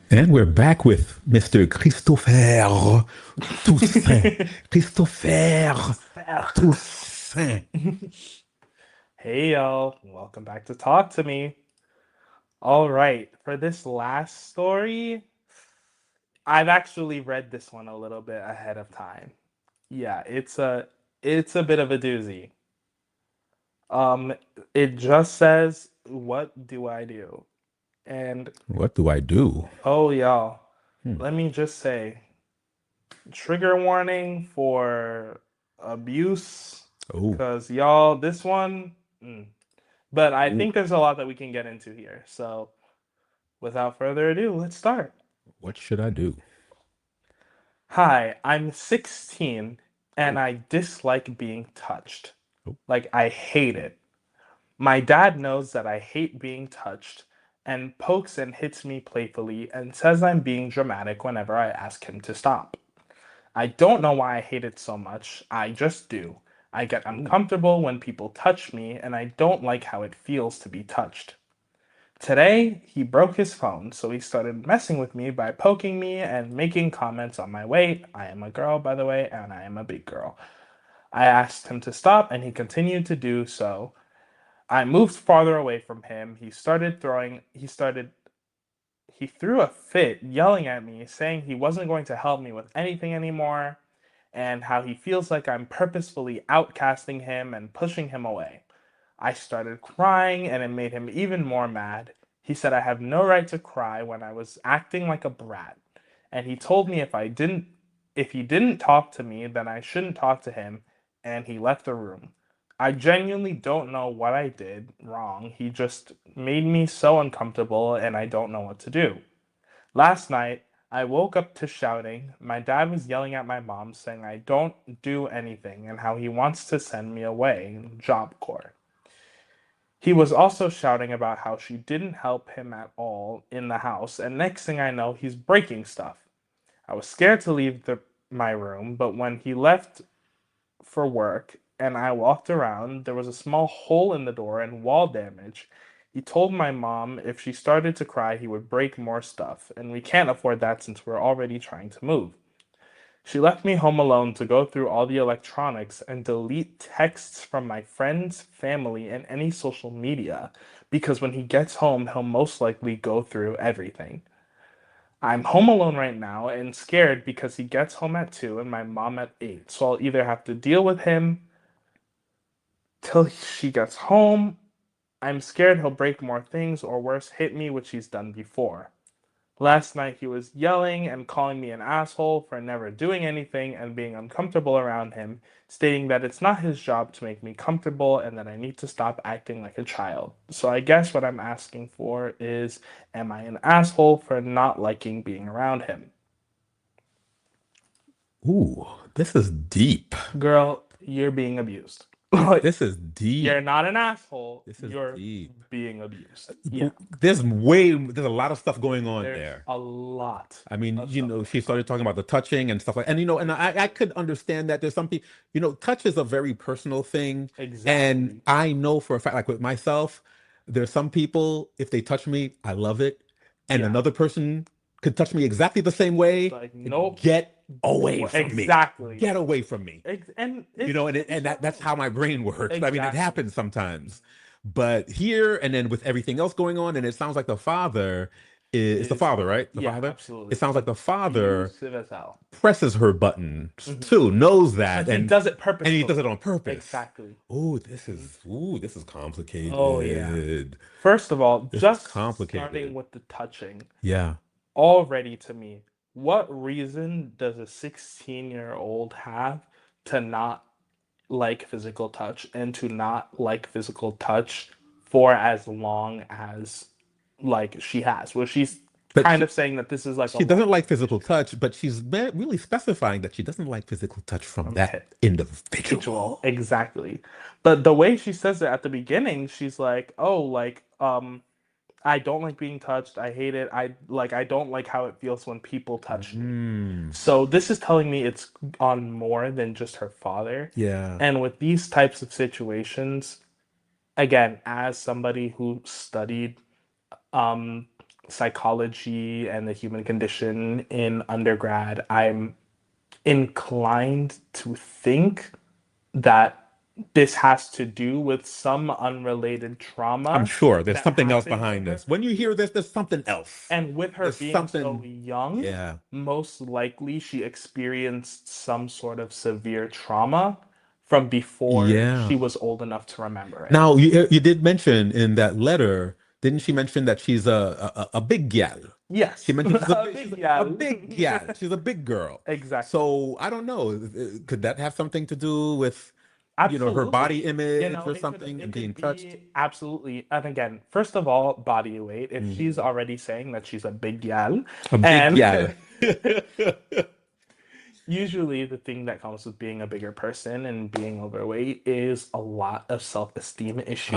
And we're back with Mr. Christopher Toussaint. Christopher Toussaint. Hey y'all, welcome back to Talk to Me. All right, for this last story, I've actually read this one a little bit ahead of time. Yeah, it's a bit of a doozy. It just says, "What do I do?" And What do I do? oh y'all, let me just say, trigger warning for abuse, Oh, because y'all, this one, But I think there's a lot that we can get into here. So without further ado, let's start. What should I do? Hi, I'm 16 and I dislike being touched. Like, I hate it. My dad knows that I hate being touched and pokes and hits me playfully and says I'm being dramatic whenever I ask him to stop. I don't know why I hate it so much, I just do. I get uncomfortable when people touch me and I don't like how it feels to be touched. Today, he broke his phone, so he started messing with me by poking me and making comments on my weight. I am a girl, by the way, and I am a big girl. I asked him to stop, and he continued to do so. I moved farther away from him. He threw a fit, yelling at me, saying he wasn't going to help me with anything anymore, and how he feels like I'm purposefully outcasting him and pushing him away. I started crying and it made him even more mad. He said I have no right to cry when I was acting like a brat. And he told me if he didn't talk to me, then I shouldn't talk to him, and he left the room. I genuinely don't know what I did wrong. He just made me so uncomfortable and I don't know what to do. Last night, I woke up to shouting. My dad was yelling at my mom saying I don't do anything and how he wants to send me away, Job Corps. He was also shouting about how she didn't help him at all in the house, and next thing I know, he's breaking stuff. I was scared to leave my room, but when he left for work and I walked around, there was a small hole in the door and wall damage. He told my mom if she started to cry, he would break more stuff, and we can't afford that since we're already trying to move. She left me home alone to go through all the electronics and delete texts from my friends, family, and any social media because when he gets home, he'll most likely go through everything. I'm home alone right now and scared because he gets home at 2 and my mom at 8, so I'll either have to deal with him till she gets home. I'm scared he'll break more things or worse, hit me, which he's done before. Last night he was yelling and calling me an asshole for never doing anything and being uncomfortable around him, stating that it's not his job to make me comfortable and that I need to stop acting like a child. So I guess what I'm asking for is, am I an asshole for not liking being around him? Ooh, this is deep. Girl, you're being abused. This is deep. You're not an asshole. This is you're deep. Being abused. Yeah. There's a lot of stuff going on there. A lot. I mean, she started talking about the touching and stuff like, and and I could understand that there's some people, touch is a very personal thing. Exactly. And I know for a fact, like with myself, there's some people, if they touch me, I love it. And another person could touch me exactly the same way. Like, nope. Get away from me. Exactly. Get away from me. And that's how my brain works. Exactly. I mean, it happens sometimes. But here and then with everything else going on, and it sounds like the father is the father, right? The father? Absolutely. It sounds like the father as hell. presses her button too, knows that. And he does it purposely. And he does it on purpose. Exactly. This is complicated. Oh, yeah. First of all, just starting with the touching. Yeah. Already to me, what reason does a 16-year-old have to not like physical touch and to not like physical touch for as long as she has? Well, she's kind of saying that this is like she doesn't like physical touch, but she's really specifying that she doesn't like physical touch from that individual. Exactly. But the way she says it at the beginning, she's like, I don't like being touched. I hate it. I don't like how it feels when people touch me. So this is telling me it's on more than just her father. Yeah. And with these types of situations, again, as somebody who studied psychology and the human condition in undergrad, I'm inclined to think that this has to do with some unrelated trauma. I'm sure there's something else behind this. When you hear this, there's something else. And with her being so young, most likely she experienced some sort of severe trauma from before she was old enough to remember it. Now, you did mention in that letter, didn't she mention that she's a big gal? Yes. She mentioned she's a big gal. She's a big girl. Exactly. So I don't know. Could that have something to do with Absolutely. her body image or It something and being could touched? be absolutely. And again, first of all, body weight. If she's already saying that she's a big gal, A big and gal. usually the thing that comes with being a bigger person and being overweight is a lot of self-esteem issues,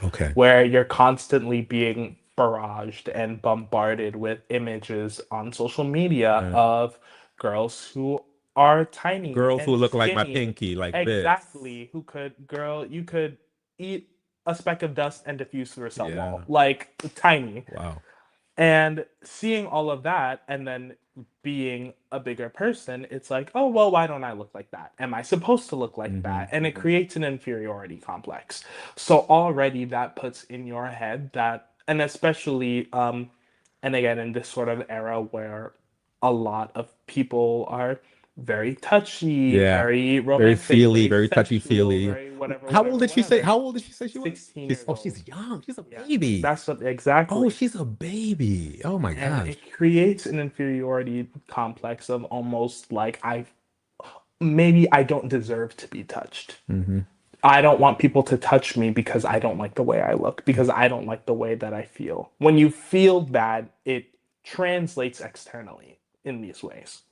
Okay. where you're constantly being barraged and bombarded with images on social media Yeah. of girls who are tiny Girls who and look like my skinny. pinky, like this. Exactly. You could eat a speck of dust and diffuse through a cell Yeah. wall. Like tiny. Wow. And seeing all of that and then being a bigger person, it's like, oh, well, why don't I look like that? Am I supposed to look like that? And it creates an inferiority complex. So already that puts in your head that, and especially, and again, in this sort of era where a lot of people are very touchy, Yeah. very Very romantic, feely, very very touchy sensual, feely. very whatever, How old whatever, did she say? whatever. How old did she say she was? 16 years old. She's young. She's a Yeah, baby. that's what exactly. Oh, she's a baby. Oh my And gosh. it creates an inferiority complex of almost like maybe I don't deserve to be touched. I don't want people to touch me because I don't like the way I look, because I don't like the way that I feel. When you feel bad, it translates externally in these ways.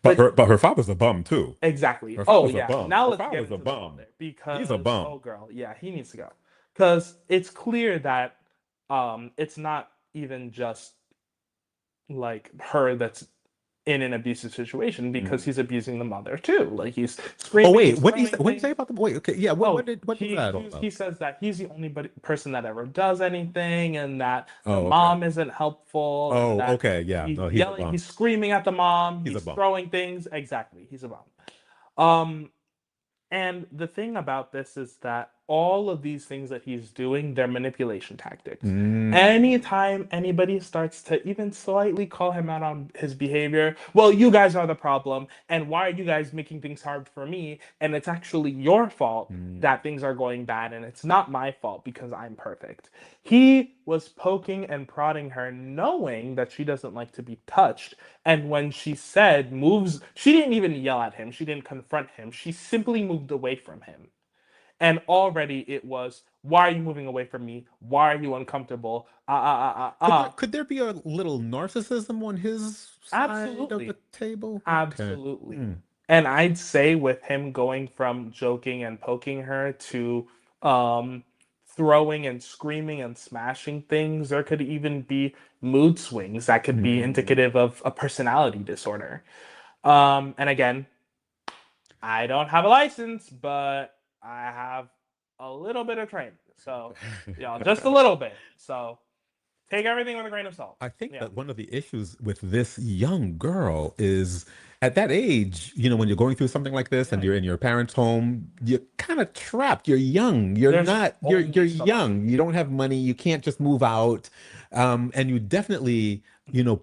But her father's a bum too. Exactly. Her Oh father's a yeah. bum. Now Her let's get father's a into the bum. mother because He's a bum. oh girl, yeah, he needs to go. Because it's clear that it's not even just like her that's in an abusive situation, because he's abusing the mother too. Like he's screaming. Oh wait, he's what do you throwing say things. about the boy? Okay, yeah. What was that all He about? says that he's the only person that ever does anything, and that the Oh, okay. mom isn't helpful, and Oh, that okay, yeah. he's No, he's a yelling, bum. he's screaming at the mom, He's a he's bum. throwing things. Exactly, he's a bum. Um, and the thing about this is that all of these things that he's doing, they're manipulation tactics. Anytime anybody starts to even slightly call him out on his behavior, well, you guys are the problem, and why are you guys making things hard for me? And it's actually your fault that things are going bad, and it's not my fault because I'm perfect. He was poking and prodding her, knowing that she doesn't like to be touched. And when she said moves, she didn't even yell at him, she didn't confront him, she simply moved away from him. And already it was, why are you moving away from me? Why are you uncomfortable? Could there be a little narcissism on his side of Absolutely. the table? Okay. Absolutely. And I'd say with him going from joking and poking her to throwing and screaming and smashing things, there could even be mood swings that could be indicative of a personality disorder. And again, I don't have a license, but I have a little bit of training. So, just a little bit. So, take everything with a grain of salt. I think Yeah. that one of the issues with this young girl is at that age, when you're going through something like this and you're in your parents' home, you're kind of trapped. You're young. You're There's not, only you're so young. You don't have money. You can't just move out. And you definitely,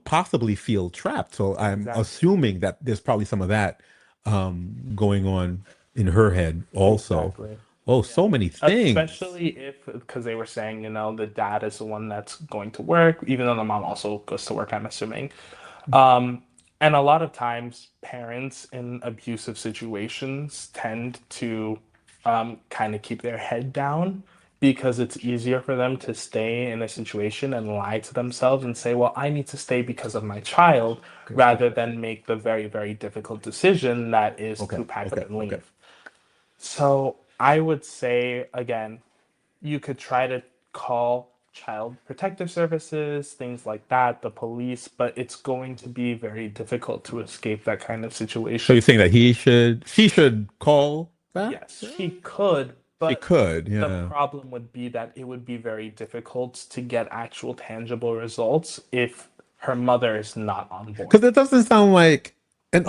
possibly feel trapped. So I'm Exactly. assuming that there's probably some of that going on in her head also. Exactly. Oh, so many things. Especially because they were saying, the dad is the one that's going to work, even though the mom also goes to work, I'm assuming. And a lot of times, parents in abusive situations tend to kind of keep their head down, because it's easier for them to stay in a situation and lie to themselves and say, well, I need to stay because of my child, rather than make the very, very difficult decision that is to pack up and leave. So I would say, again, you could try to call child protective services, things like that, the police, but it's going to be very difficult to escape that kind of So situation. you're saying that she should call that? Yes, she could, She but could, the yeah. problem would be that it would be very difficult to get actual tangible results if her mother is not on board. Because it doesn't sound like and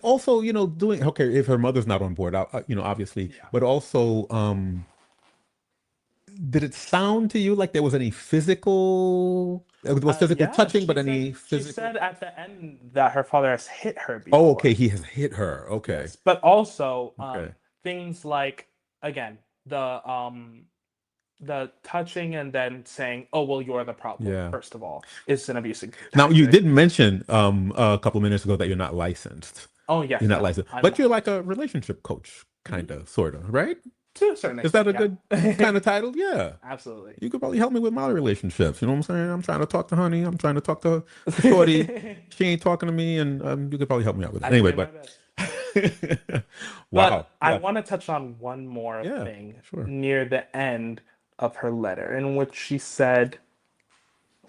also doing okay if her mother's not on board, obviously, but also did it sound to you like there was any physical? It was physical touching, but any She physical? said at the end that her father has hit her Oh, before. okay, he has hit her. Okay, Yes, but also Okay. things like, again, the touching and then saying, "Oh well, you're the problem." Yeah. First of all, is an abusive Now you tactic. did mention a couple of minutes ago that you're not licensed. Oh yes, You're not no, licensed, I'm but not. you're like a relationship coach, kind of, sort of, right? To a certain Is that a extent, good yeah. kind of title? Yeah. Absolutely. You could probably help me with my relationships. You know what I'm saying? I'm trying to talk to honey. I'm trying to talk to shorty. She ain't talking to me, and you could probably help me out with it. I Anyway, try my but best. wow. But I Yeah. want to touch on one more Yeah. thing Sure. near the end of her letter, in which she said,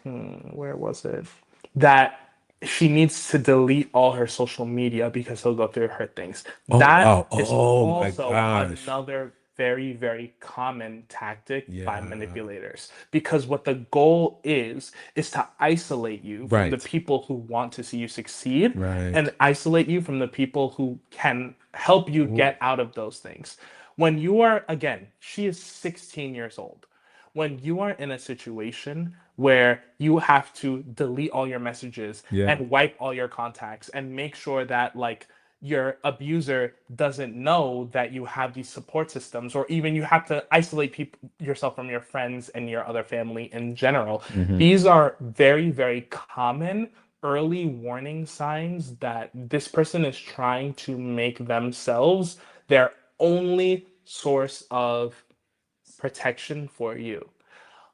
where was it? That she needs to delete all her social media because he'll go through her things. Oh That wow. is Oh my also gosh. another very, very common tactic by Yeah. manipulators, because what the goal is to isolate you from the Right. people who want to see you succeed Right. and isolate you from the people who can help you Ooh, get out of those things. When you are, again, she is 16 years old, when you are in a situation where you have to delete all your messages yeah. and wipe all your contacts and make sure that like your abuser doesn't know that you have these support systems, or even you have to isolate people yourself from your friends and your other family in general. Hmm. These are very, very common early warning signs that this person is trying to make themselves their only source of protection for you.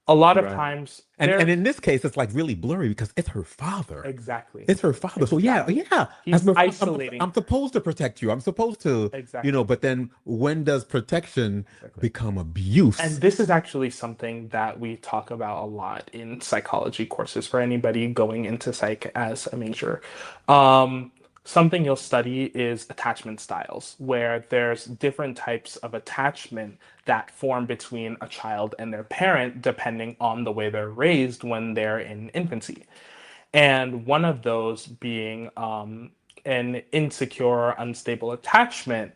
A lot of Right. times And they're in this case, it's like really blurry because it's her father. exactly, It's her father. So yeah, exactly. yeah. As He's my father, isolating I'm supposed to protect you. I'm supposed to, exactly. but then when does protection Exactly. become abuse? And this is actually something that we talk about a lot in psychology courses for anybody going into psych as a major. Um, Something you'll study is attachment styles, where there's different types of attachment that form between a child and their parent, depending on the way they're raised when they're in infancy. And one of those being an insecure, unstable attachment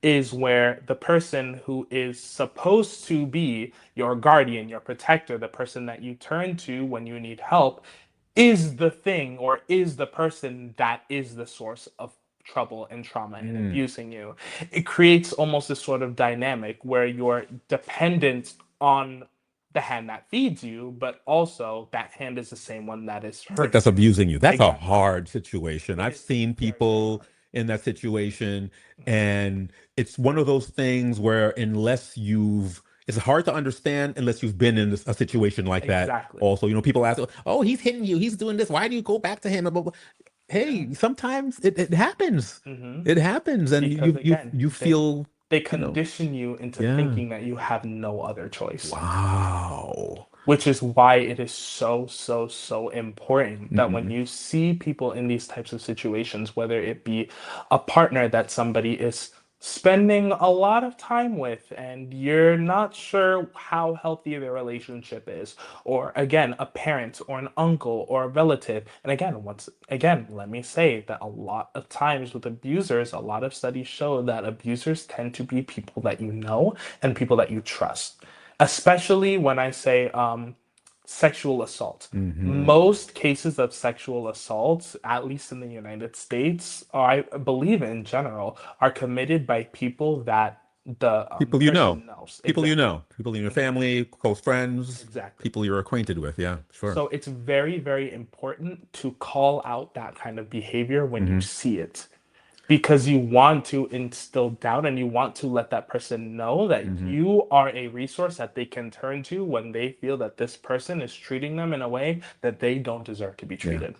is where the person who is supposed to be your guardian, your protector, the person that you turn to when you need help, is the thing or is the person that is the source of trouble and trauma and Mm, abusing you. It creates almost this sort of dynamic where you're dependent on the hand that feeds you, but also that hand is the same one that is like hurting that's you. abusing you. That's a Exactly. hard situation. It I've is seen very, very people hard. in that situation, and it's one of those things where it's hard to understand unless you've been in a situation like that. Exactly. Also, people ask, "Oh, he's hitting you. He's doing this. Why do you go back to him?" Blah, blah, blah. Yeah. Hey, sometimes it happens. Hmm. It happens, and Because again, you feel, they you know, condition you into yeah. thinking that you have no other choice. Wow. Which is why it is so, so, so important that when Mm-mm. you see people in these types of situations, whether it be a partner that somebody is spending a lot of time with and you're not sure how healthy their relationship is, or again, a parent or an uncle or a relative. And again, once again, let me say that a lot of times with abusers, a lot of studies show that abusers tend to be people that you know and people that you trust, especially when I say sexual assault. Hmm. Most cases of sexual assault, at least in the United States, or I believe in general, are committed by people that the People you know, person knows. people you Exactly. know, people in your Mhm. family, close friends, Exactly. people you're acquainted with. Yeah, sure. So it's very, very important to call out that kind of behavior when you Hmm. see it, because you want to instill doubt and you want to let that person know that Hmm. you are a resource that they can turn to when they feel that this person is treating them in a way that they don't deserve to be Yeah. treated.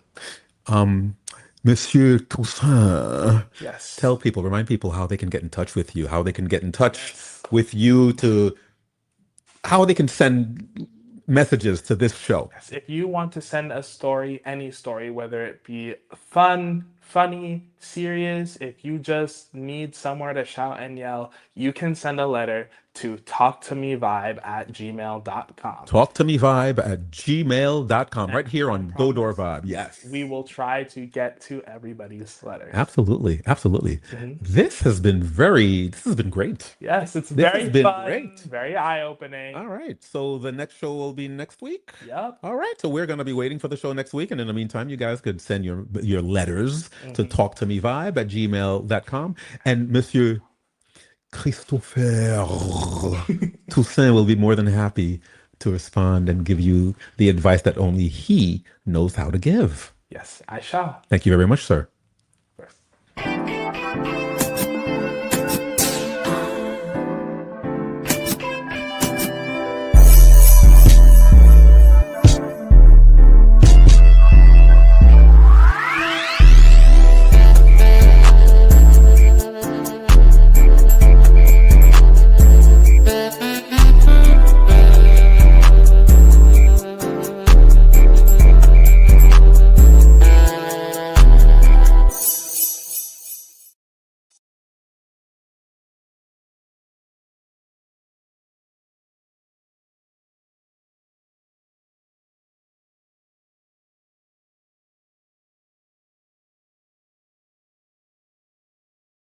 Um, Monsieur Toussaint, Yes. remind people how they can get in touch with you, how they can get in touch Yes. with you how they can send messages to this show. Yes. If you want to send a story, any story, whether it be fun, funny, serious, if you just need somewhere to shout and yell, you can send a letter to talktomevibe@gmail.com. talktomevibe@gmail.com, And right here I on Go Door promise Vibe. we Yes. will try to get to everybody's letters. Absolutely. Absolutely. Mhm. This has been great. Yes, it's This has very been fun, great. very eye-opening. All right. So the next show will be next week. Yep. All right. So we're going to be waiting for the show next week. And in the meantime, you guys could send your letters to Mhm. talktomevibe@gmail.com. And Monsieur Christopher Toussaint will be more than happy to respond and give you the advice that only he knows how to give. Yes, I shall. Thank you very much, sir. First.